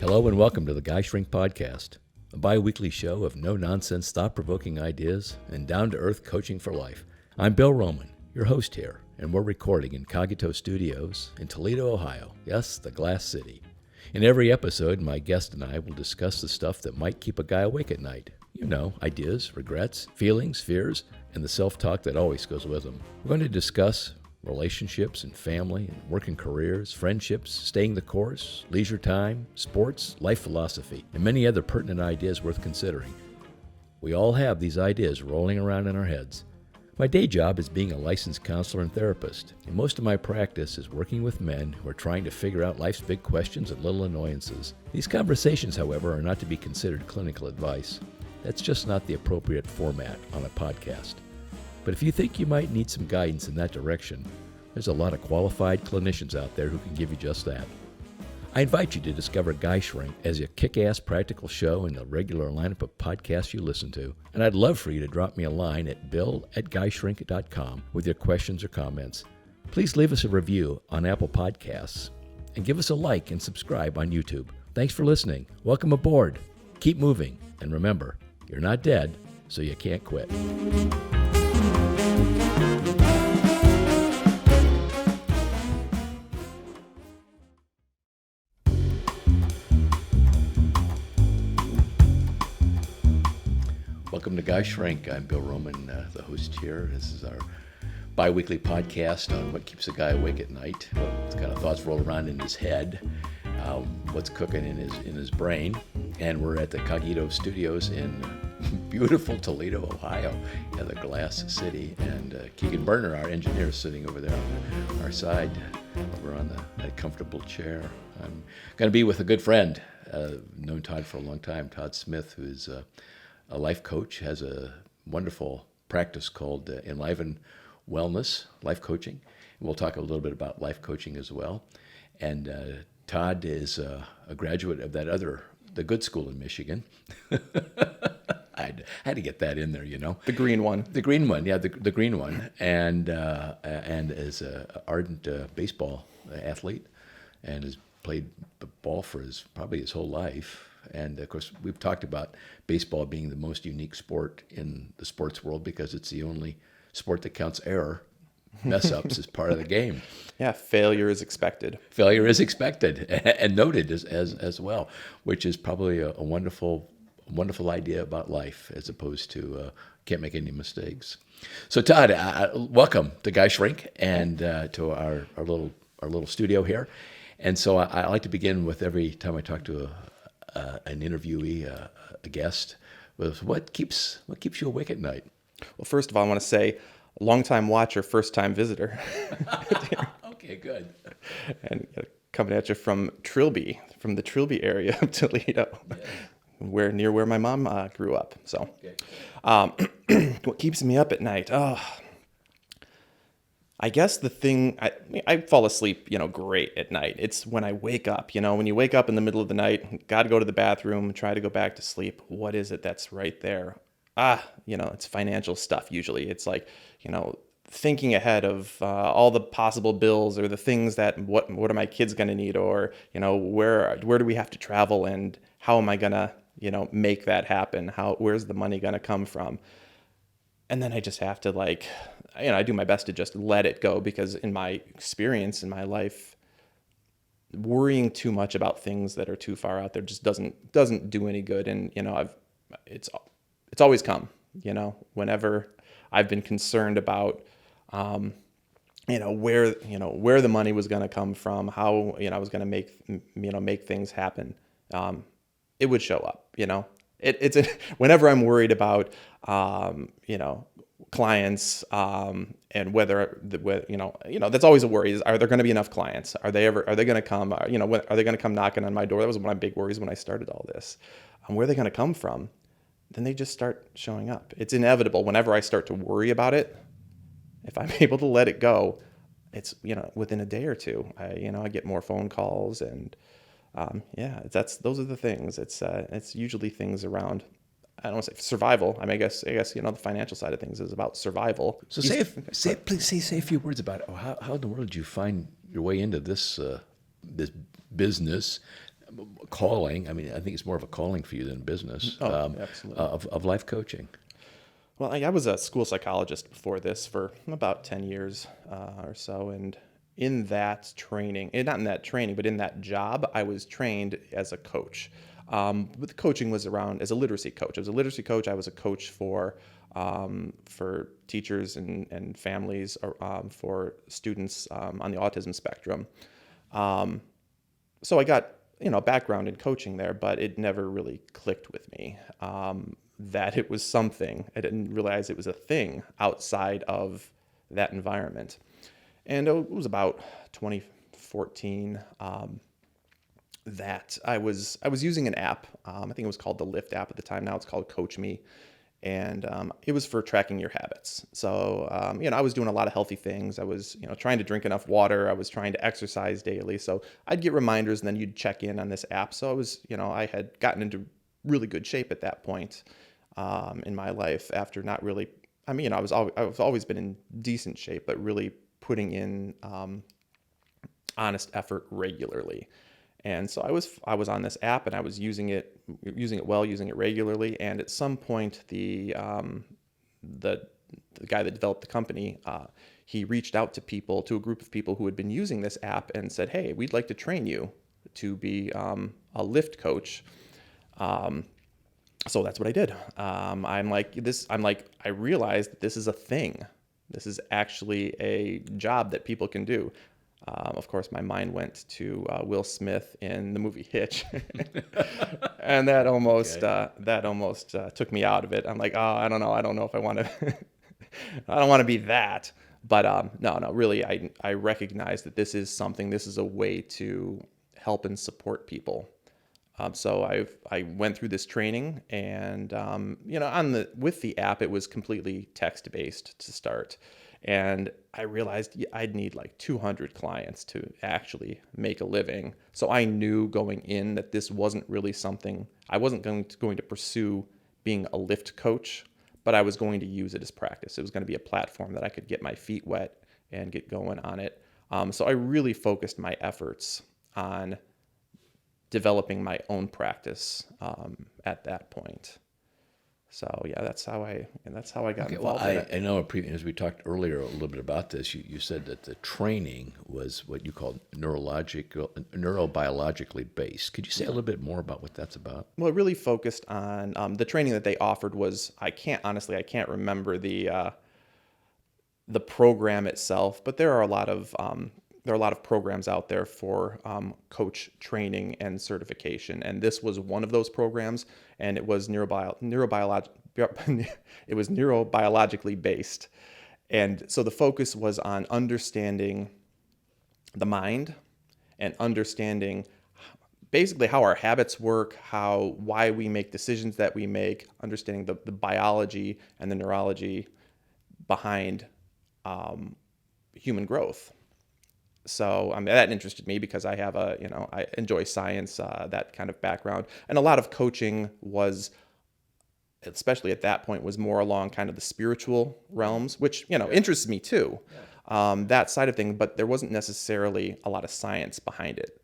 Hello and welcome to the GuyShrink podcast, a bi-weekly show of no-nonsense, thought-provoking ideas and down-to-earth coaching for life. I'm Bill Roman, your host here, and we're recording in Cogito Studios in Toledo, Ohio. Yes, the Glass City. In every episode, my guest and I will discuss the stuff that might keep a guy awake at night. You know, ideas, regrets, feelings, fears, and the self-talk that always goes with them. We're going to discuss relationships and family and working careers, friendships, staying the course, leisure time, sports, life philosophy, and many other pertinent ideas worth considering. We all have these ideas rolling around in our heads. My day job is being a licensed counselor and therapist, and most of my practice is working with men who are trying to figure out life's big questions and little annoyances. These conversations, however, are not to be considered clinical advice. That's just not the appropriate format on a podcast. But if you think you might need some guidance in that direction, there's a lot of qualified clinicians out there who can give you just that. I invite you to discover GuyShrink as a kick-ass practical show in the regular lineup of podcasts you listen to. And I'd love for you to drop me a line at bill@guyshrink.com with your questions or comments. Please leave us a review on Apple Podcasts and give us a like and subscribe on YouTube. Thanks for listening. Welcome aboard. Keep moving. And remember, you're not dead, so you can't quit. Welcome to GuyShrink. I'm Bill Roman, the host here. This is our bi-weekly podcast on what keeps a guy awake at night, what kind of thoughts roll around in his head, what's cooking in his brain. And we're at the Cogito Studios in beautiful Toledo, Ohio, at the Glass City. And Keegan Berner, our engineer, is sitting over there on our side, over on that comfortable chair. I'm going to be with a good friend, known Todd for a long time, Todd Smith, who's a life coach, has a wonderful practice called Enliven Wellness, life coaching. And we'll talk a little bit about life coaching as well. And Todd is a graduate of the good school in Michigan. I had to get that in there, you know. The green one. The green one, yeah, the green one. And is an ardent baseball athlete and has played the ball for probably his whole life. And, of course, we've talked about baseball being the most unique sport in the sports world because it's the only sport that counts error. Mess-ups as part of the game. Yeah, failure is expected. Failure is expected and noted as well, which is probably a wonderful idea about life as opposed to can't make any mistakes. So, Todd, welcome to GuyShrink and to our little studio here. And so I like to begin with every time I talk to an interviewee, a guest, with what keeps you awake at night? Well, first of all, I want to say, long-time watcher, first-time visitor. Okay, good. And coming at you from Trilby, from the Trilby area of Toledo, yes. near where my mom grew up. So, okay. What keeps me up at night? Oh, I guess the thing, I fall asleep, great at night. It's when I wake up, when you wake up in the middle of the night, got to go to the bathroom, try to go back to sleep. What is it that's right there? It's financial stuff usually. It's like, thinking ahead of all the possible bills or the things that, what are my kids going to need? Or, where do we have to travel and how am I going to, make that happen? Where's the money going to come from? And then I just have to I do my best to just let it go because in my experience in my life, worrying too much about things that are too far out there just doesn't do any good. And, it's always come, whenever I've been concerned about, where the money was going to come from, how, I was going to make things happen. It would show up, whenever I'm worried about, clients, and whether that's always a worry. Are there going to be enough clients? Are they going to come? Are they going to come knocking on my door? That was one of my big worries when I started all this. Where are they going to come from? Then they just start showing up. It's inevitable. Whenever I start to worry about it, if I'm able to let it go, it's, within a day or two, I get more phone calls and, those are the things. It's usually things around, I don't want to say survival. I guess, the financial side of things is about survival. So please say a few words about how in the world did you find your way into this business calling. I mean, I think it's more of a calling for you than business. Absolutely. Of life coaching. Well, I was a school psychologist before this for about 10 years or so. And in that training, and not in that training, but in that job, I was trained as a coach. But the coaching was around as a literacy coach. I was a literacy coach. I was a coach for teachers and families, for students on the autism spectrum. So I got, background in coaching there, but it never really clicked with me that it was something. I didn't realize it was a thing outside of that environment. And it was about 2014 that I was using an app. I think it was called the Lift app at the time. Now it's called Coach Me. And it was for tracking your habits. So, I was doing a lot of healthy things. I was, trying to drink enough water. I was trying to exercise daily. So I'd get reminders and then you'd check in on this app. So I was, I had gotten into really good shape at that point in my life after not really, I've always been in decent shape, but really putting in honest effort regularly. And so I was on this app and I was using it well, using it regularly. And at some point, the guy that developed the company, he reached out to a group of people who had been using this app and said, "Hey, we'd like to train you to be a lift coach." So that's what I did. I realized that this is a thing. This is actually a job that people can do. Of course, my mind went to Will Smith in the movie Hitch, and that almost took me out of it. I'm like, oh, I don't know if I want to. I don't want to be that. But no, really, I recognize that this is something. This is a way to help and support people. So I went through this training, and with the app, it was completely text based to start. And I realized I'd need like 200 clients to actually make a living. So I knew going in that this wasn't really something, I wasn't going to pursue being a lift coach, but I was going to use it as practice. It was going to be a platform that I could get my feet wet and get going on it. So I really focused my efforts on developing my own practice at that point. So yeah, that's how I got involved. Well, I know as we talked earlier a little bit about this, you said that the training was what you called neurobiologically based. Could you say a little bit more about what that's about? Well, it really focused on the training that they offered was I can't remember the program itself, but there are a lot of programs out there for coach training and certification, and this was one of those programs, and it was neurobiologically based, and so the focus was on understanding the mind and understanding basically how our habits work, why we make decisions that we make, understanding the biology and the neurology behind human growth. So that interested me because I have I enjoy science, that kind of background. And a lot of coaching was, especially at that point, was more along kind of the spiritual realms, which, interests me too, that side of things, but there wasn't necessarily a lot of science behind it.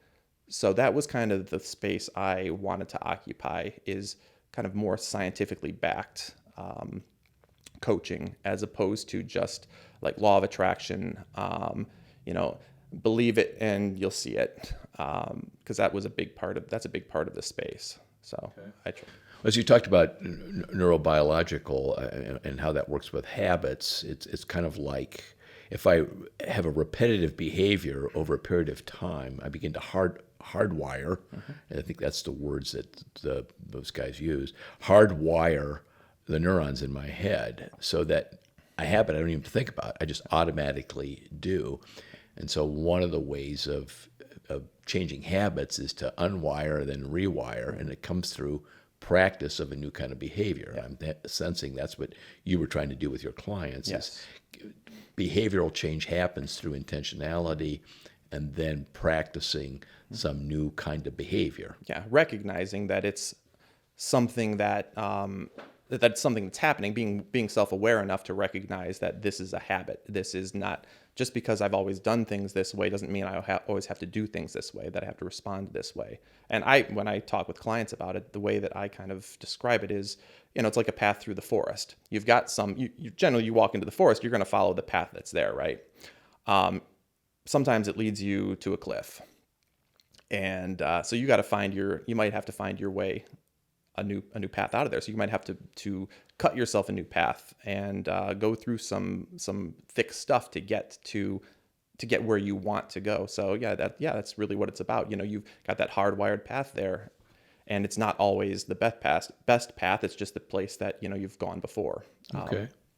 So that was kind of the space I wanted to occupy, is kind of more scientifically backed coaching, as opposed to just like law of attraction, believe it and you'll see it, because that's a big part of the space. So okay. As you talked about neurobiological and how that works with habits, it's kind of like if I have a repetitive behavior over a period of time, I begin to hardwire, and I think that's the words that those guys use, hardwire the neurons in my head so that a habit I don't even think about, I just automatically do. And so one of the ways of changing habits is to unwire, then rewire, and it comes through practice of a new kind of behavior. Yeah. I'm sensing that's what you were trying to do with your clients. Yes. Behavioral change happens through intentionality and then practicing some new kind of behavior. Yeah, recognizing that it's something that's something that's happening, being self-aware enough to recognize that this is a habit. This is not Just because I've always done things this way doesn't mean I always have to do things this way, that I have to respond this way. And when I talk with clients about it, the way that I kind of describe it is, it's like a path through the forest. You've got generally you walk into the forest, you're going to follow the path that's there, right? Sometimes it leads you to a cliff. And so you might have to find your way, a new path out of there. So you might have to cut yourself a new path and go through some thick stuff to get where you want to go. So that's really what it's about. You've got that hardwired path there, and it's not always the best path. It's just the place that you've gone before.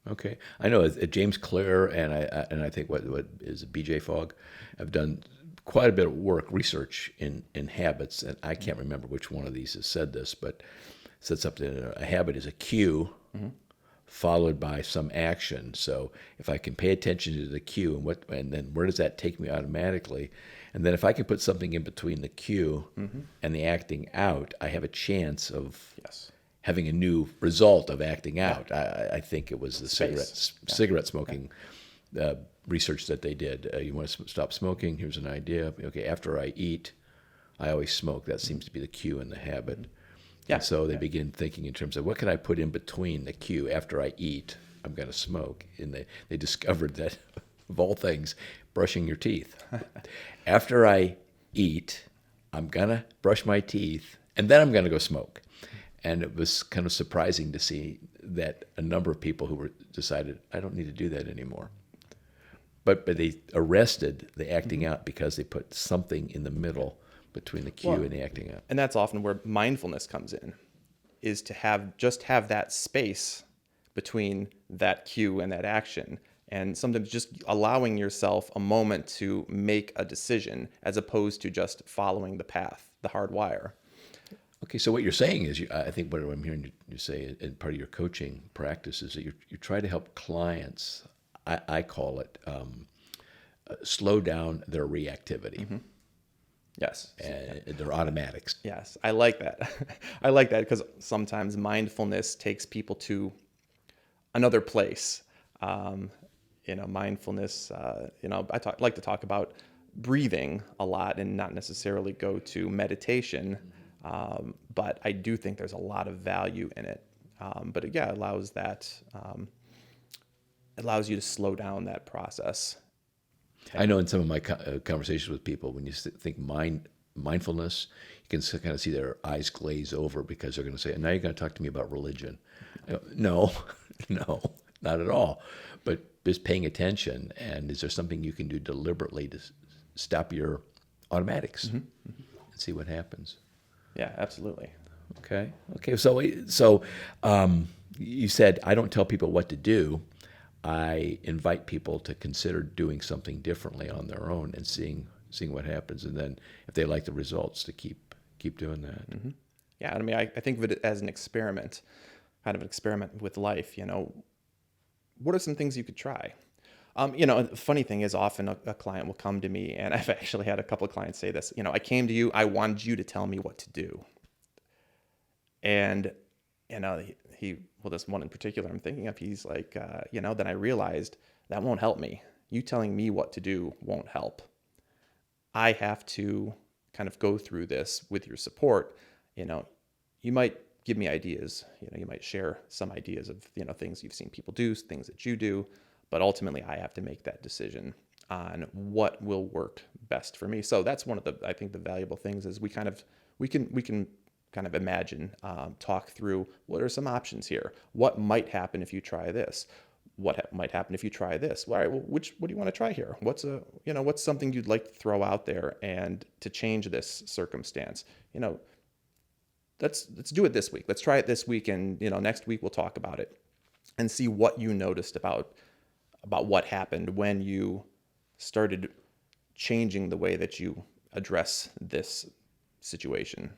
Okay. I know James Clear and I think what is it, BJ Fogg have done quite a bit of research in habits, and I can't remember which one of these has said this, but said something. A habit is a cue followed by some action. So if I can pay attention to the cue and then where does that take me automatically, and then if I can put something in between the cue and the acting out, I have a chance of having a new result of acting out. I think it was the cigarette smoking research that they did. You want to stop smoking? Here's an idea. Okay, after I eat, I always smoke. That seems to be the cue and the habit. And so they begin thinking in terms of what can I put in between the cue. After I eat, I'm going to smoke. And they discovered that, of all things, brushing your teeth. After I eat, I'm going to brush my teeth, and then I'm going to go smoke. And it was kind of surprising to see that a number of people who decided, I don't need to do that anymore. But they arrested the acting out because they put something in the middle between the cue and the acting out. And that's often where mindfulness comes in, is to have that space between that cue and that action. And sometimes just allowing yourself a moment to make a decision as opposed to just following the path, the hard wire. Okay, so what you're saying is, I think what I'm hearing you say in part of your coaching practice is that you try to help clients, I call it, slow down their reactivity. Yes. And their automatics. Yes, I like that. I like that because sometimes mindfulness takes people to another place. Mindfulness, like to talk about breathing a lot and not necessarily go to meditation. But I do think there's a lot of value in it. But it allows you to slow down that process. I know in some of my conversations with people, when you think mindfulness, you can kind of see their eyes glaze over because they're going to say, now you're going to talk to me about religion. No, not at all. But just paying attention, and is there something you can do deliberately to stop your automatics and see what happens? Yeah, absolutely. Okay. So you said, I don't tell people what to do. I invite people to consider doing something differently on their own and seeing what happens, and then if they like the results, to keep doing that. Yeah, I mean, I think of it as an experiment, kind of an experiment with life. What are some things you could try? The funny thing is, often a client will come to me, and I've actually had a couple of clients say this. I came to you, I wanted you to tell me what to do, and this one in particular I'm thinking of, he's like, then I realized that won't help me. You telling me what to do won't help. I have to kind of go through this with your support. You might give me ideas. You might share some ideas of, things you've seen people do, things that you do, but ultimately I have to make that decision on what will work best for me. So that's one of I think the valuable things is we can kind of imagine, talk through what are some options here. What might happen if you try this? What might happen if you try this? All right, well, what do you want to try here? What's something you'd like to throw out there and to change this circumstance? Let's do it this week. Let's try it this week, and next week we'll talk about it and see what you noticed about what happened when you started changing the way that you address this situation.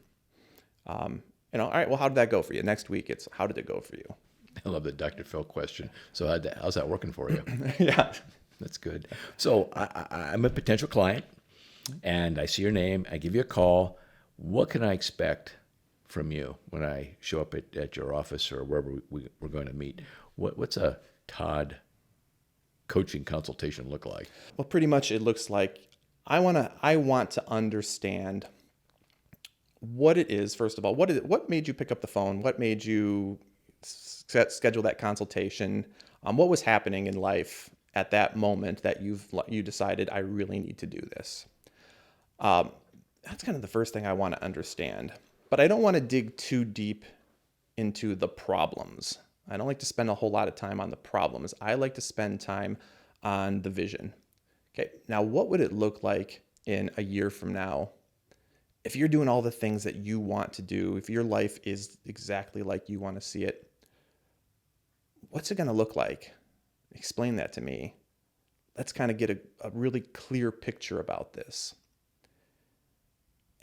All right, well, how did that go for you? Next week, it's how did it go for you? I love the Dr. Phil question. So how's that working for you? Yeah. That's good. So I'm a potential client, and I see your name. I give you a call. What can I expect from you when I show up at your office or wherever we're going to meet? What's a Todd coaching consultation look like? Well, pretty much it looks like I want to understand what it is. First of all, what made you pick up the phone? What made you schedule that consultation? What was happening in life at that moment that you decided I really need to do this? That's kind of the first thing I want to understand. But I don't want to dig too deep into the problems. I don't like to spend a whole lot of time on the problems. I like to spend time on the vision. Okay, now what would it look like in a year from now if you're doing all the things that you want to do, if your life is exactly like you want to see it? What's it going to look like? Explain that to me. Let's kind of get a really clear picture about this.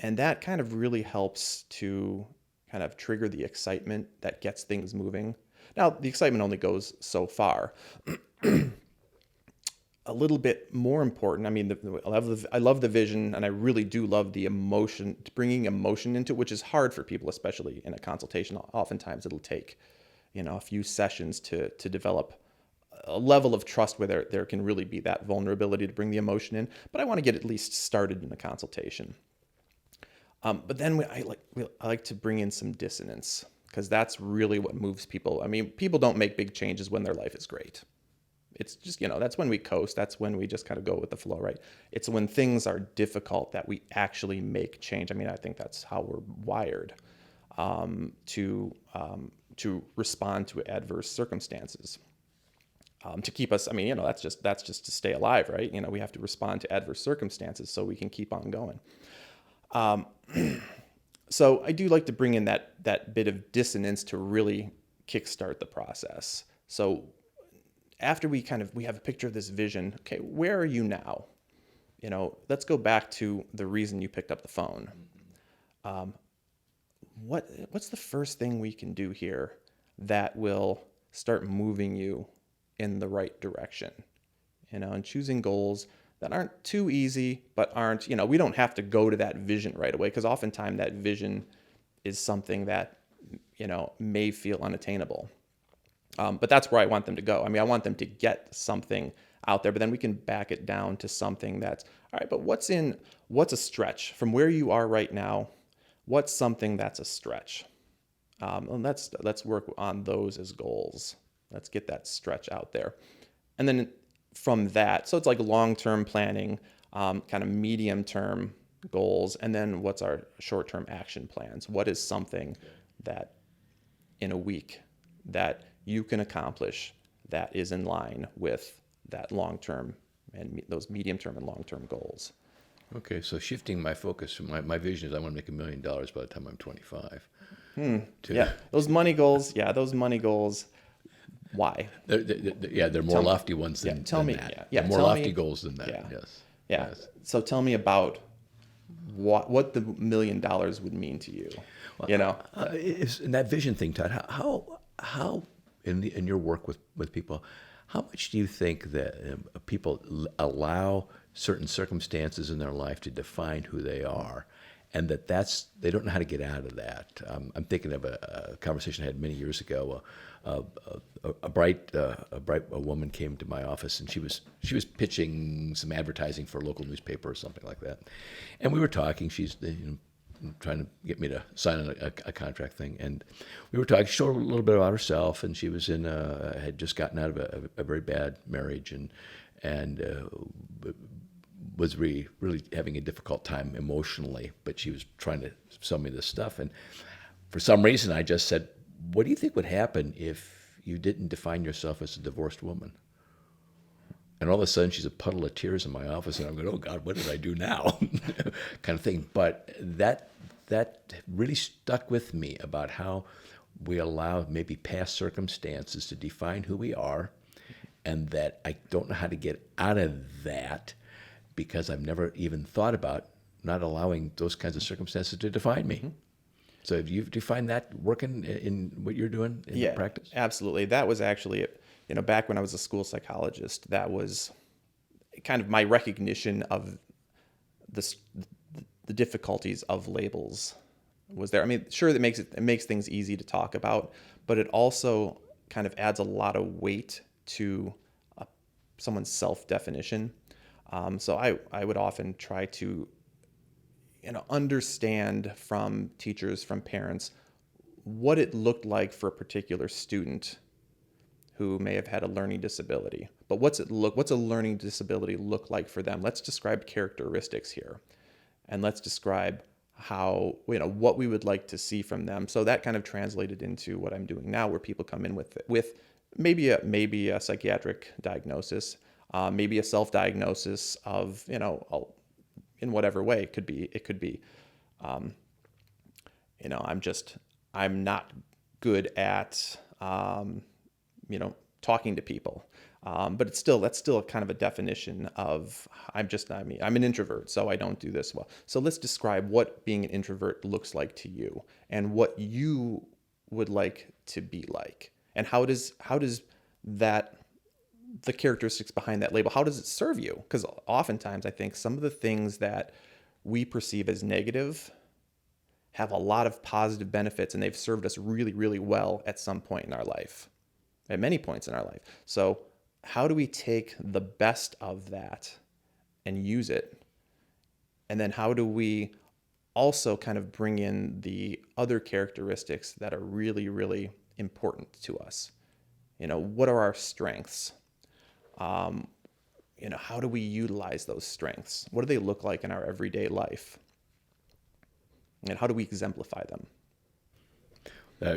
And that kind of really helps to kind of trigger the excitement that gets things moving. Now, the excitement only goes so far. A little bit more important, I mean, I love the vision, and I really do love the emotion, bringing emotion into it, which is hard for people, especially in a consultation. Oftentimes it'll take, a few sessions to develop a level of trust where there can really be that vulnerability to bring the emotion in. But I want to get at least started in the consultation. But then I like to bring in some dissonance, because that's really what moves people. I mean, people don't make big changes when their life is great. It's just, that's when we coast. That's when we just kind of go with the flow, right? It's when things are difficult that we actually make change. I mean, I think that's how we're wired to respond to adverse circumstances. To keep us, I mean, that's just to stay alive, right? We have to respond to adverse circumstances so we can keep on going. So I do like to bring in that bit of dissonance to really kickstart the process. So after we have a picture of this vision, okay, where are you now? Let's go back to the reason you picked up the phone. What's the first thing we can do here that will start moving you in the right direction? And choosing goals that aren't too easy, but aren't, we don't have to go to that vision right away, because oftentimes that vision is something that, may feel unattainable. But that's where I want them to go. I mean, I want them to get something out there, but then we can back it down to something that's, all right, but what's a stretch from where you are right now? What's something that's a stretch? And let's work on those as goals. Let's get that stretch out there. And then from that, so it's like long-term planning, kind of medium-term goals, and then what's our short-term action plans? What is something that in a week that you can accomplish that is in line with that long-term and those medium-term and long-term goals? Okay, so shifting my focus from my vision is I want to make $1 million by the time I'm 25. Yeah, those money goals. Why? They're more lofty ones than tell me. that. Yeah, They're more lofty goals than that. Yeah. Yes. Yeah. Yes. So tell me about what the $1 million would mean to you. In that vision thing, Todd, how in your work with people, how much do you think that people allow certain circumstances in their life to define who they are, and they don't know how to get out of that? I'm thinking of a conversation I had many years ago. A bright woman came to my office, and she was pitching some advertising for a local newspaper or something like that, and we were talking. She's trying to get me to sign on a contract thing, and we were talking. She told a little bit about herself, and she was had just gotten out of a very bad marriage, and was really having a difficult time emotionally. But she was trying to sell me this stuff, and for some reason, I just said, "What do you think would happen if you didn't define yourself as a divorced woman?" And all of a sudden, she's a puddle of tears in my office, and I'm going, "Oh God, what did I do now?" kind of thing. But that really stuck with me about how we allow maybe past circumstances to define who we are, and that I don't know how to get out of that because I've never even thought about not allowing those kinds of circumstances to define me. Mm-hmm. So do you find that working in what you're doing in practice? Absolutely. That was actually, back when I was a school psychologist, that was kind of my recognition of the difficulties of labels was there. I mean, sure, it makes things easy to talk about, but it also kind of adds a lot of weight to someone's self-definition. So I would often try to, understand from teachers, from parents, what it looked like for a particular student who may have had a learning disability. But what's a learning disability look like for them? Let's describe characteristics here, and let's describe how, what we would like to see from them. So that kind of translated into what I'm doing now, where people come in with maybe a psychiatric diagnosis, maybe a self-diagnosis of, in whatever way. It could be, I'm not good at, talking to people. But that's still kind of a definition of, I'm an introvert, so I don't do this well. So let's describe what being an introvert looks like to you, and what you would like to be like. And how does that, the characteristics behind that label, how does it serve you? Because oftentimes I think some of the things that we perceive as negative have a lot of positive benefits, and they've served us really, really well at some point in our life, at many points in our life. So how do we take the best of that and use it? And then how do we also kind of bring in the other characteristics that are really, really important to us? What are our strengths? How do we utilize those strengths? What do they look like in our everyday life? And how do we exemplify them?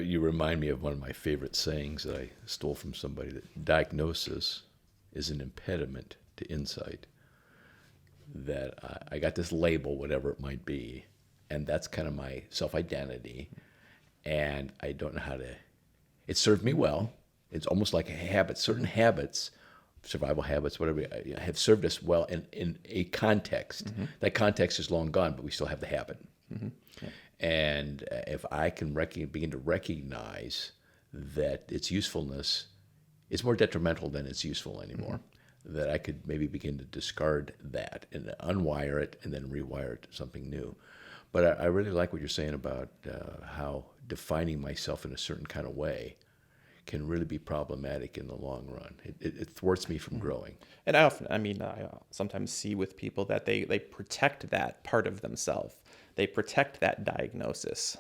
You remind me of one of my favorite sayings that I stole from somebody, that diagnosis is an impediment to insight. That I got this label, whatever it might be, and that's kind of my self-identity, and I don't know how to, it served me well. It's almost like a habit. Certain habits, survival habits, whatever, have served us well in a context. Mm-hmm. That context is long gone, but we still have the habit. Mm-hmm. Yeah. And if I can begin to recognize that its usefulness is more detrimental than it's useful anymore, mm-hmm. that I could maybe begin to discard that and unwire it and then rewire it to something new. But I really like what you're saying about how defining myself in a certain kind of way can really be problematic in the long run. It thwarts me from growing. And I sometimes see with people that they protect that part of themselves. They protect that diagnosis,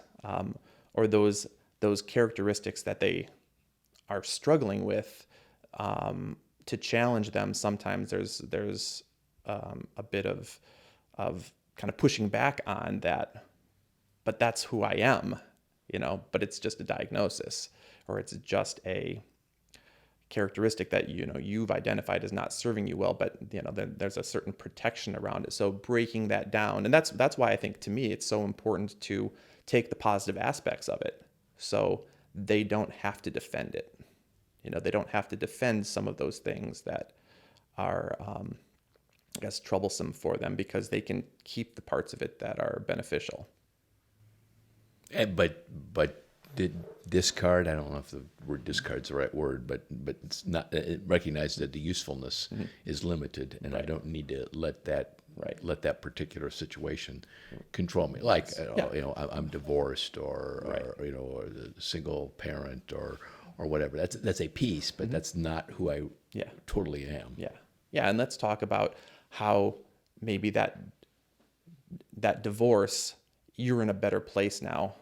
or those characteristics that they are struggling with, to challenge them. Sometimes there's a bit of kind of pushing back on that, but that's who I am, but it's just a diagnosis, or it's just a characteristic that you've identified as not serving you well, but then there's a certain protection around it. So breaking that down, and that's why I think, to me, it's so important to take the positive aspects of it, so they don't have to defend it. They don't have to defend some of those things that are, I guess, troublesome for them, because they can keep the parts of it that are beneficial. But discard, I don't know if the word discard is the right word, but it's not, recognize that the usefulness mm-hmm. is limited, and right. I don't need to let that particular situation control me. Like, I'm divorced, or a single parent, or whatever. That's a piece, but mm-hmm. that's not who I totally am. Yeah, and let's talk about how maybe that divorce, you're in a better place now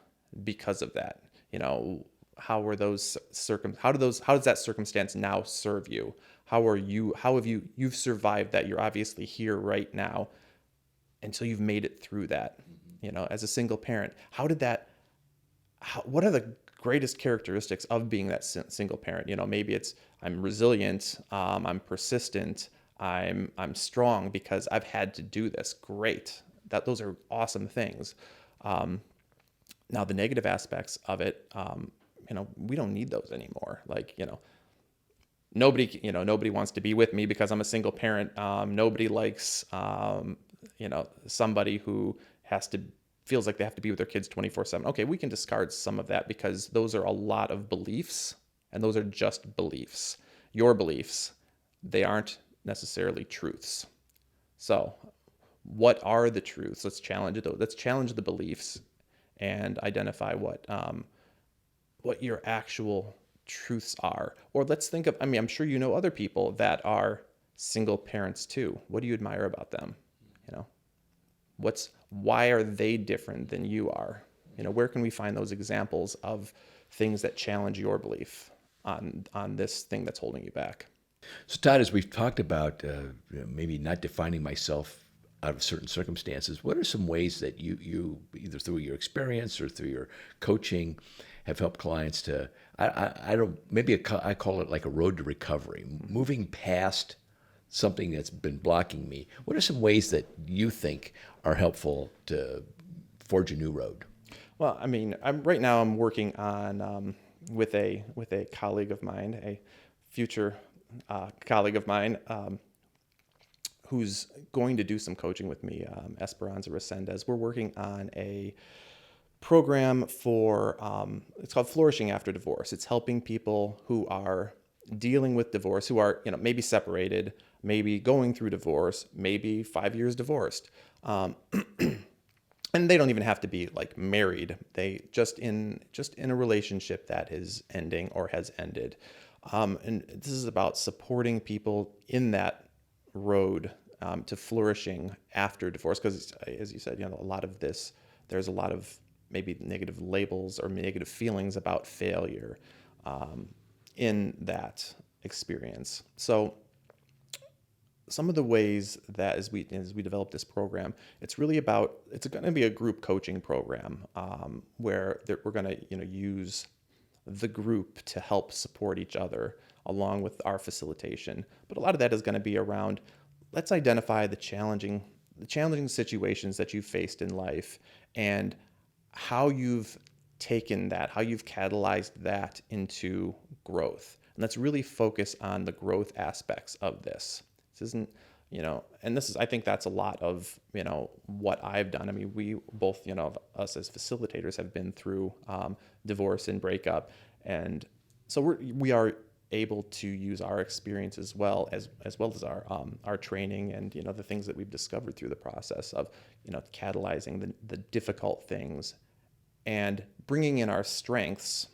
because of that. How does that circumstance now serve you? How have you've survived that? You're obviously here right now, and so you've made it through that. As a single parent, what are the greatest characteristics of being that single parent? Maybe it's, I'm resilient, I'm persistent, I'm strong because I've had to do this. Great. Those are awesome things. Now the negative aspects of it, we don't need those anymore. Like, nobody wants to be with me because I'm a single parent. Nobody likes, somebody who feels like they have to be with their kids 24/7. Okay, we can discard some of that, because those are a lot of beliefs, and those are just beliefs. Your beliefs, they aren't necessarily truths. So what are the truths? Let's challenge those. Let's challenge the beliefs and identify what your actual truths are. Or let's think of, I'm sure other people that are single parents too. What do you admire about them? Why are they different than you are? Where can we find those examples of things that challenge your belief on this thing that's holding you back? So, Todd, as we've talked about maybe not defining myself out of certain circumstances, what are some ways that you either through your experience or through your coaching have helped clients to, I call it like a road to recovery, moving past something that's been blocking me? What are some ways that you think are helpful to forge a new road? Well, right now I'm working on with a colleague of mine, a future colleague of mine, who's going to do some coaching with me, Esperanza Resendez. We're working on a program for, it's called Flourishing After Divorce. It's helping people who are dealing with divorce, who are, maybe separated, maybe going through divorce, maybe 5 years divorced. And they don't even have to be like married. They just in a relationship that is ending or has ended. And this is about supporting people in that road to flourishing after divorce. Because as you said, there's a lot of maybe negative labels or negative feelings about failure in that experience. So some of the ways that as we develop this program, it's going to be a group coaching program where we're going to use the group to help support each other along with our facilitation. But a lot of that is going to be around, let's identify the challenging situations that you've faced in life and how you've taken that, how you've catalyzed that into growth. And let's really focus on the growth aspects of this. This isn't, I think that's a lot of, what I've done. We both, us as facilitators have been through divorce and breakup. And so we are able to use our experience as well as our training and, the things that we've discovered through the process of, catalyzing the difficult things and bringing in our strengths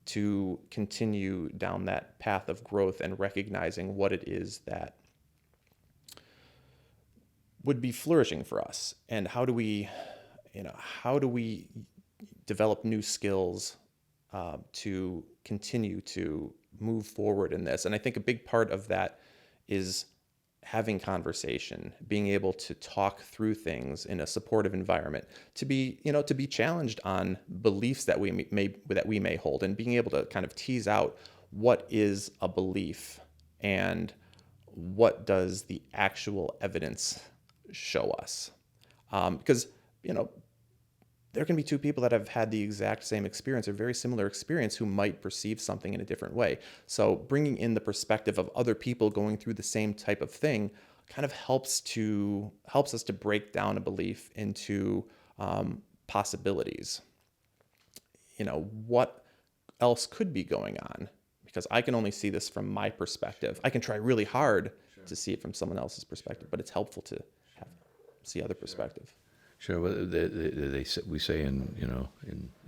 to continue down that path of growth and recognizing what it is that would be flourishing for us, and how do we develop new skills to continue to move forward in this. And I think a big part of that is having conversation, being able to talk through things in a supportive environment, to be challenged on beliefs that we may hold, and being able to kind of tease out what is a belief and what does the actual evidence show us. Because there can be two people that have had the exact same experience or very similar experience who might perceive something in a different way. So bringing in the perspective of other people going through the same type of thing kind of helps us to break down a belief into possibilities. What else could be going on? Because I can only see this from my perspective. I can try really hard to see it from someone else's perspective, but it's helpful to see other perspective. Sure. Well, we say in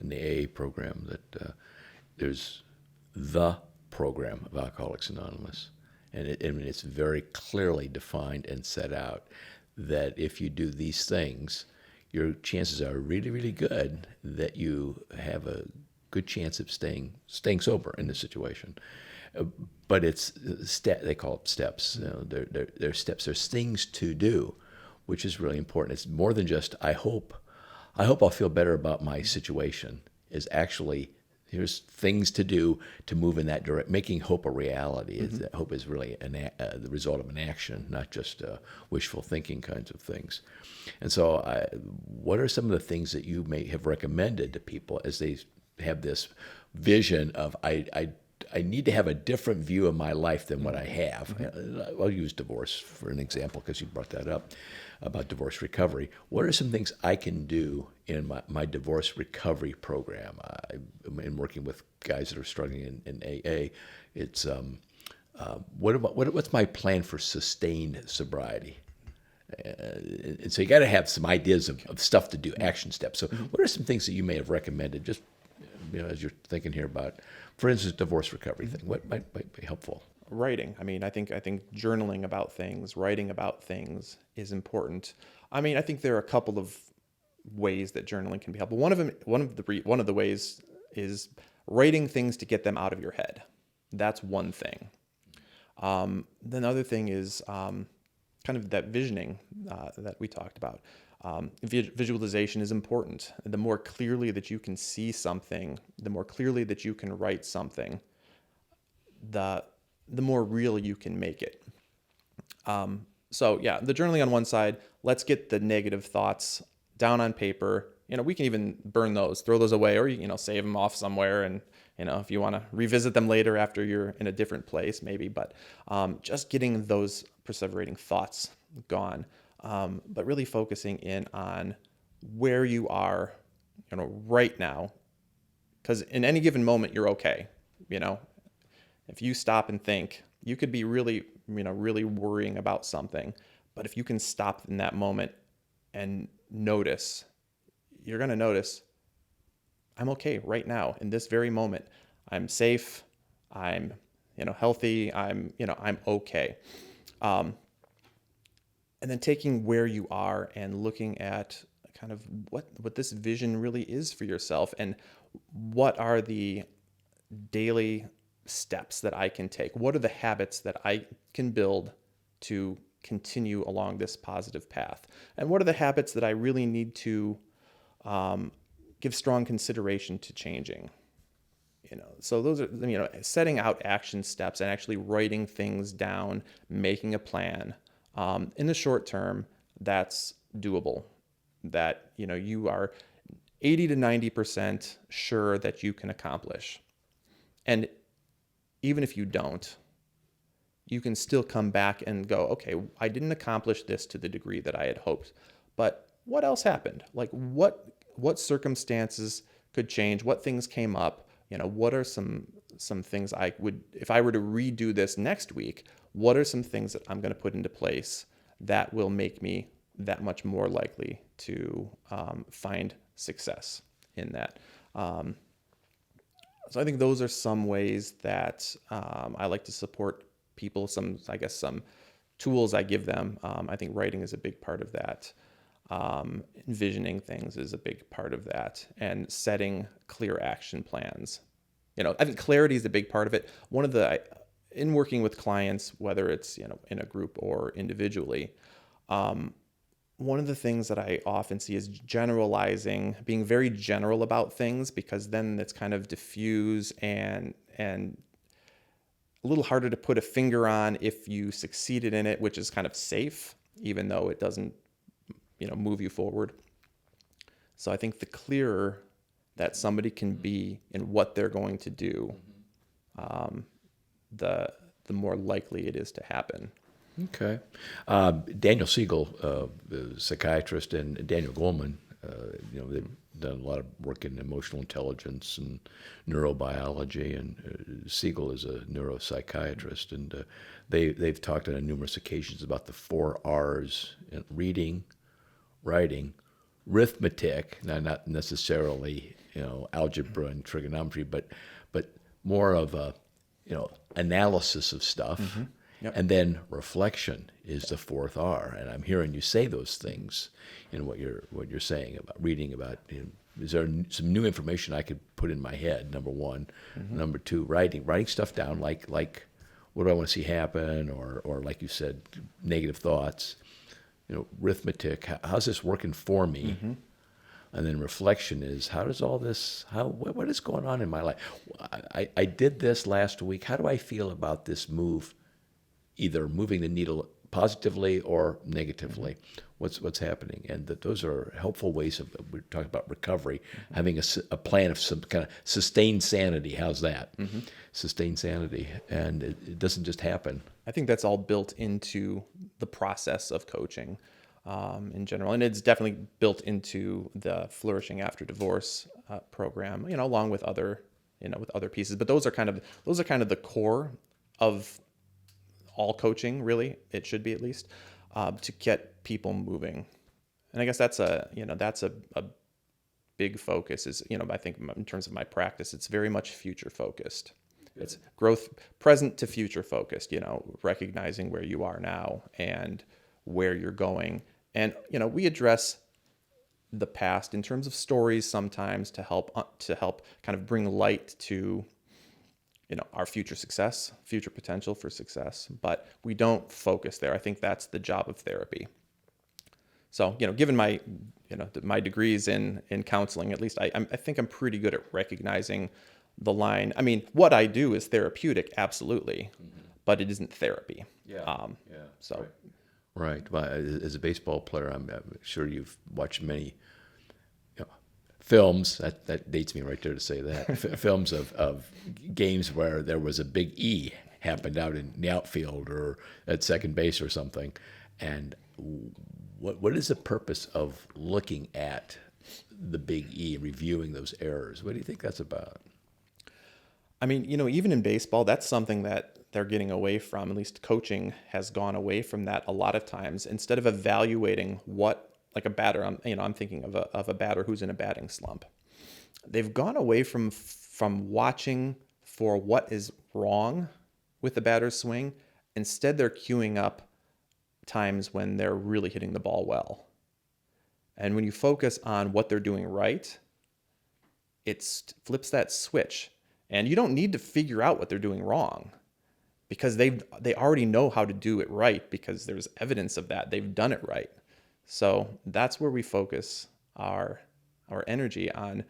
the AA program that there's the program of Alcoholics Anonymous, and it's very clearly defined and set out that if you do these things, your chances are really, really good that you have a good chance of staying sober in this situation. But they call it steps. They're steps. There's things to do, which is really important. It's more than just, I hope I'll feel better about my situation. Is actually, here's things to do to move in that direction. Making hope a reality. Mm-hmm. Hope is really the result of an action, not just wishful thinking kinds of things. And so what are some of the things that you may have recommended to people as they have this vision of, I need to have a different view of my life than what I have. Mm-hmm. I'll use divorce for an example because you brought that up about divorce recovery. What are some things I can do in my divorce recovery program? In working with guys that are struggling in AA, it's what's my plan for sustained sobriety? And so you got to have some ideas of stuff to do, action steps. So what are some things that you may have recommended, just as you're thinking here about, for instance, divorce recovery thing? What might be helpful? writing. I mean, I think journaling about things, writing about things is important. I mean, I think there are a couple of ways that journaling can be helpful. One of the ways is writing things to get them out of your head. That's one thing. Then the other thing is kind of that visioning that we talked about. Visualization is important. The more clearly that you can see something, the more clearly that you can write something, the more real you can make it. So yeah, the journaling on one side, let's get the negative thoughts down on paper. We can even burn those, throw those away, or, save them off somewhere. And, if you want to revisit them later after you're in a different place, maybe, but just getting those perseverating thoughts gone, but really focusing in on where you are, right now, because in any given moment, you're okay. If you stop and think, you could be really, really worrying about something. But if you can stop in that moment and notice, you're going to notice, I'm okay right now in this very moment. I'm safe. I'm, healthy. I'm okay. And then taking where you are and looking at kind of what this vision really is for yourself, and what are the daily steps that I can take? What are the habits that I can build to continue along this positive path? And what are the habits that I really need to give strong consideration to changing? So those are, setting out action steps and actually writing things down, making a plan. In the short term, that's doable. That, you are 80 to 90% sure that you can accomplish. And even if you don't, you can still come back and go, okay, I didn't accomplish this to the degree that I had hoped, but what else happened? Like what circumstances could change? What things came up? What are some things I would, if I were to redo this next week, what are some things that I'm going to put into place that will make me that much more likely to find success in that? So I think those are some ways that I like to support people. Some tools I give them. I think writing is a big part of that. Envisioning things is a big part of that, and setting clear action plans. I think clarity is a big part of it. In working with clients, whether it's in a group or individually, one of the things that I often see is generalizing, being very general about things, because then it's kind of diffuse and a little harder to put a finger on if you succeeded in it, which is kind of safe, even though it doesn't, move you forward. So I think the clearer that somebody can be in what they're going to do, the more likely it is to happen. Okay. Daniel Siegel, psychiatrist, and Daniel Goleman, they've done a lot of work in emotional intelligence and neurobiology, and Siegel is a neuropsychiatrist, and they've talked on numerous occasions about the 4 R's: reading, writing, arithmetic, now not necessarily algebra and trigonometry, but more of a analysis of stuff. Mm-hmm. Yep. And then reflection is the 4th R. And I'm hearing you say those things in what you're saying about reading about. Is there some new information I could put in my head? Number one. Mm-hmm. Number two, writing stuff down, like what do I want to see happen, or like you said, negative thoughts. Arithmetic. How's this working for me? Mm-hmm. And then reflection is, how does all this? What is going on in my life? I did this last week. How do I feel about this move? Either moving the needle positively or negatively. Mm-hmm. What's happening? And those are helpful ways of, we're talking about recovery, mm-hmm. having a plan of some kind of sustained sanity. How's that? Mm-hmm. Sustained sanity. And it doesn't just happen. I think that's all built into the process of coaching in general. And it's definitely built into the Flourishing After Divorce program, along with other pieces. But those are kind of the core of all coaching, really. It should be, at least, to get people moving. And I guess that's a big focus is, I think in terms of my practice, it's very much future focused. It's growth, present to future focused, recognizing where you are now and where you're going. And, we address the past in terms of stories sometimes to help kind of bring light to, our future success, future potential for success, but we don't focus there. I think that's the job of therapy. So, given my, my degrees in counseling, at least I think I'm pretty good at recognizing the line. I mean, what I do is therapeutic, absolutely, but it isn't therapy. So. Right. Well, as a baseball player, I'm sure you've watched many films. That dates me right there to say that. Films of games where there was a big E happened out in the outfield or at second base or something. And what is the purpose of looking at the big E, reviewing those errors? What do you think that's about? I mean, even in baseball, that's something that they're getting away from. At least coaching has gone away from that a lot of times. Instead of evaluating what, like a batter, I'm thinking of a batter who's in a batting slump. They've gone away from watching for what is wrong with the batter's swing. Instead, they're queuing up times when they're really hitting the ball well. And when you focus on what they're doing right, it flips that switch. And you don't need to figure out what they're doing wrong because they already know how to do it right because there's evidence of that. They've done it right. So that's where we focus our energy on.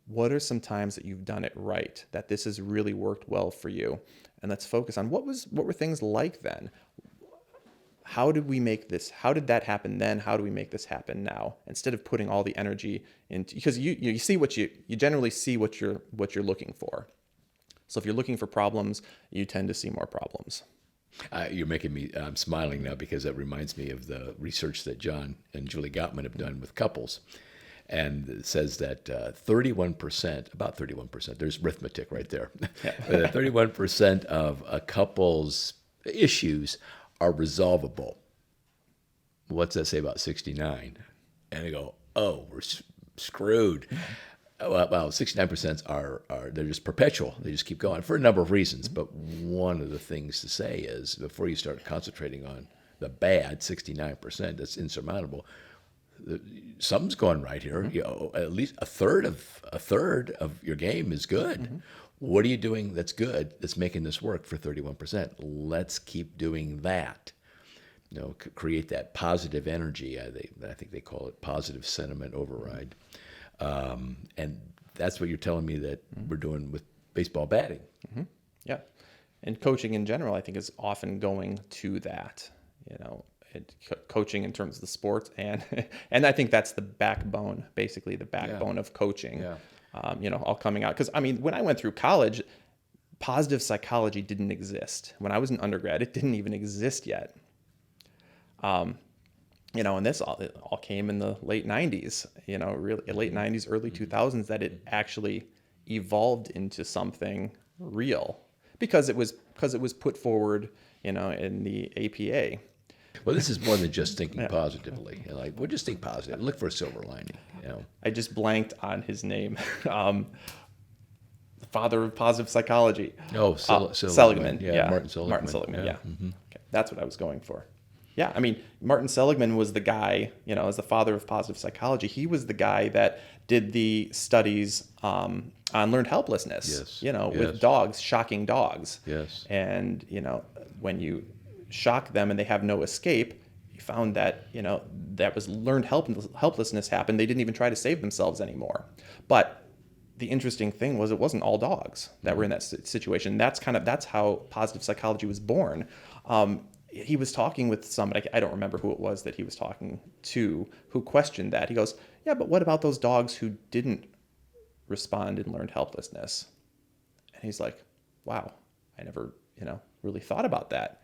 What are some times that you've done it right, that this has really worked well for you? And let's focus on what were things like then? How did we make this? How did that happen then? How do we make this happen now? Instead of putting all the energy into, because you see you generally see what you're looking for. So if you're looking for problems, you tend to see more problems. You're making me, I'm smiling now because that reminds me of the research that John and Julie Gottman have done with couples. And it says that 31%, about 31%, there's arithmetic right there. Yeah. 31% of a couple's issues are resolvable. What's that say about 69? And they go, oh, we're screwed. Well, 69% are they're just perpetual. They just keep going for a number of reasons. But one of the things to say is before you start concentrating on the bad, 69%, that's insurmountable. Something's going right here. At least a third of your game is good. Mm-hmm. What are you doing that's good, that's making this work for 31%? Let's keep doing that. Create that positive energy. I think they call it positive sentiment override. And that's what you're telling me that we're doing with baseball batting. Mm-hmm. Yeah. And coaching in general, I think, is often going to that, coaching in terms of the sport. And I think that's the backbone, basically the backbone of coaching. Yeah. All coming out. Because, when I went through college, positive psychology didn't exist. When I was an undergrad, it didn't even exist yet. And this all came in the late 90s, really late 90s, early 2000s, that it actually evolved into something real because it was put forward, in the APA. Well, this is more than just thinking positively. We'll just think positive. Look for a silver lining. I just blanked on his name. The father of positive psychology. Oh, Seligman. Yeah, Martin Seligman. Martin Seligman. Yeah. Mm-hmm. Okay. That's what I was going for. Yeah, Martin Seligman was the guy, as the father of positive psychology. He was the guy that did the studies on learned helplessness. Yes. With dogs, shocking dogs. Yes. And when you shock them and they have no escape, he found that that was learned helplessness happened. They didn't even try to save themselves anymore. But the interesting thing was it wasn't all dogs that were in that situation. That's how positive psychology was born. He was talking with somebody, I don't remember who it was that he was talking to, who questioned that. He goes, yeah, but what about those dogs who didn't respond in learned helplessness? And he's like, wow, I never, really thought about that.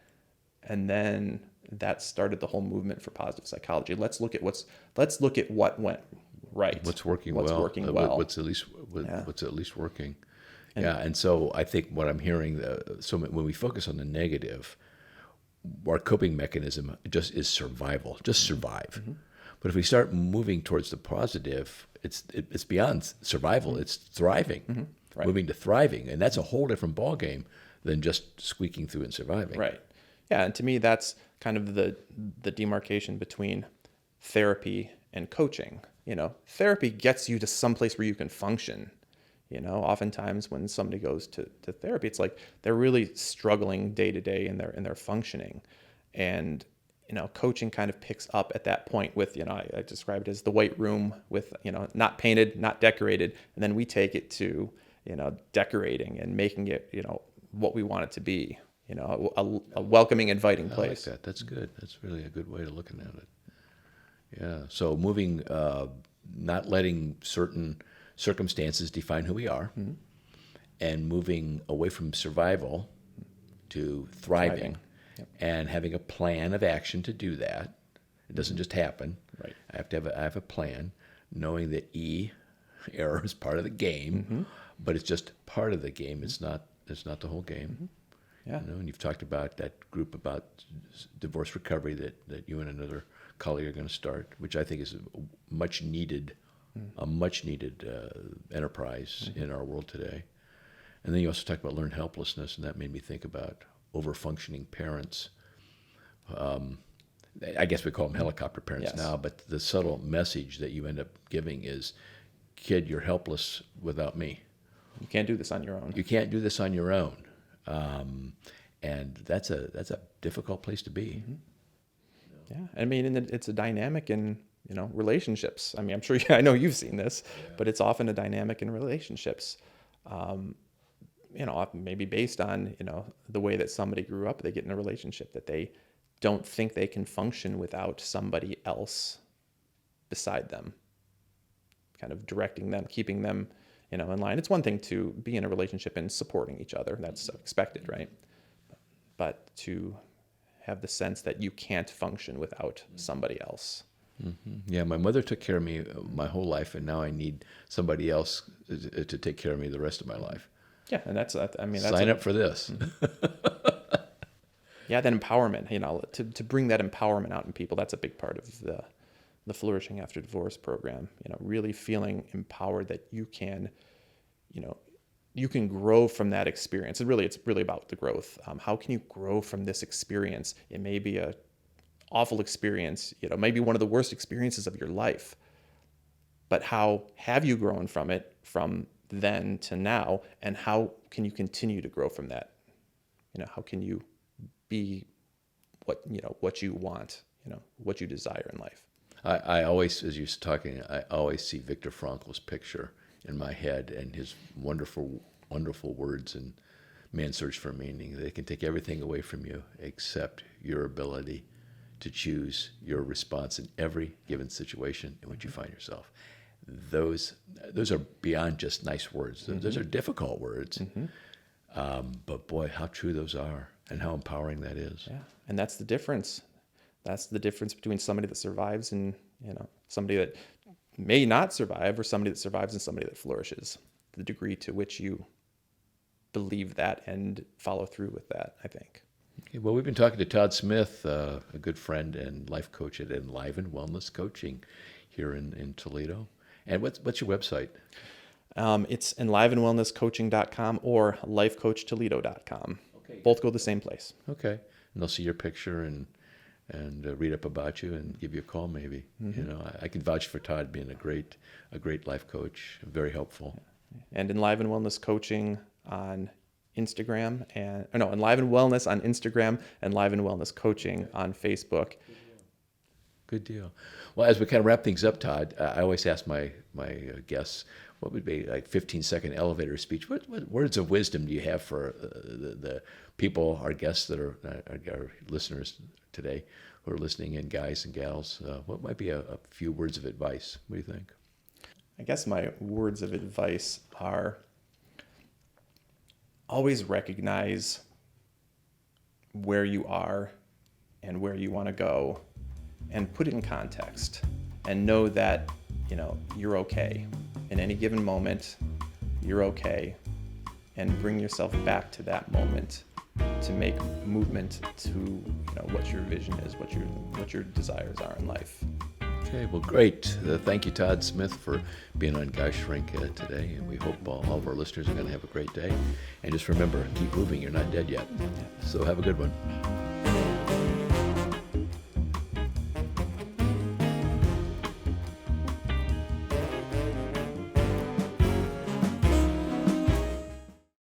And then that started the whole movement for positive psychology. Let's look at what went right. What's working well. What's at least working. And so I think what I'm hearing, so when we focus on the negative, our coping mechanism just is survival, just survive. Mm-hmm. But if we start moving towards the positive, it's beyond survival, it's thriving. Mm-hmm. Right. moving to thriving. And that's a whole different ballgame than just squeaking through and surviving. Right. Yeah. And to me, that's kind of the demarcation between therapy and coaching. Therapy gets you to some place where you can function. Oftentimes when somebody goes to therapy, it's like they're really struggling day to day in their functioning. And, coaching kind of picks up at that point with, I described it as the white room with, not painted, not decorated. And then we take it to, decorating and making it, what we want it to be, a welcoming, inviting place. I like that. That's good. That's really a good way of looking at it. Yeah. So moving, not letting certain circumstances define who we are, and moving away from survival to thriving. Yep. And having a plan of action to do that. It doesn't just happen. Right. I have a plan, knowing that error is part of the game, but it's just part of the game. It's not the whole game. Yeah. And you've talked about that group about divorce recovery that you and another colleague are going to start, which I think is a much needed enterprise in our world today. And then you also talked about learned helplessness, and that made me think about overfunctioning parents. I guess we call them helicopter parents now, but the subtle message that you end up giving is, kid, you're helpless without me. You can't do this on your own. You can't do this on your own. And that's a difficult place to be. Yeah. I mean, and it's a dynamic in, relationships. I mean, I'm sure I know you've seen this, but it's often a dynamic in relationships. Maybe based on, the way that somebody grew up, they get in a relationship that they don't think they can function without somebody else beside them, kind of directing them, keeping them, in line. It's one thing to be in a relationship and supporting each other. That's expected, right? But to have the sense that you can't function without somebody else. Yeah, my mother took care of me my whole life, and now I need somebody else to take care of me the rest of my life. Yeah, and that's sign up for this. Yeah, that empowerment, to bring that empowerment out in people, that's a big part of the Flourishing After Divorce program. Really feeling empowered that you can, you can grow from that experience. It's really about the growth. How can you grow from this experience? It may be a awful experience, maybe one of the worst experiences of your life. But how have you grown from it from then to now, and how can you continue to grow from that? How can you be what you want, what you desire in life? I always, as you're talking, I always see Viktor Frankl's picture in my head and his wonderful, wonderful words in Man's Search for Meaning. They can take everything away from you except your ability to choose your response in every given situation in which you find yourself. Those are beyond just nice words. Those are difficult words. But boy, how true those are, and how empowering that is. Yeah, and that's the difference. That's the difference between somebody that survives and somebody that may not survive, or somebody that survives and somebody that flourishes. The degree to which you believe that and follow through with that, I think. Okay, well, we've been talking to Todd Smith, a good friend and life coach at Enliven Wellness Coaching here in Toledo. And what's your website? It's enlivenwellnesscoaching.com or lifecoachtoledo.com. Okay. Both go the same place. Okay. And they'll see your picture and read up about you and give you a call maybe. I can vouch for Todd being a great life coach, very helpful. And Enliven Wellness Coaching on Instagram, Enliven Wellness on Instagram, Enliven Wellness Coaching on Facebook. Good deal. Well, as we kind of wrap things up, Todd, I always ask my guests, what would be like 15-second elevator speech? What words of wisdom do you have for the people, our guests that are our listeners today who are listening in, guys and gals? What might be a few words of advice? What do you think? I guess my words of advice are always recognize where you are and where you want to go, and put it in context, and know that you're okay in any given moment. You're okay, and bring yourself back to that moment to make movement to what your vision is, what your desires are in life. Okay, well, great. Thank you, Todd Smith, for being on GuyShrink today, and we hope all of our listeners are going to have a great day. And just remember, keep moving. You're not dead yet. So have a good one.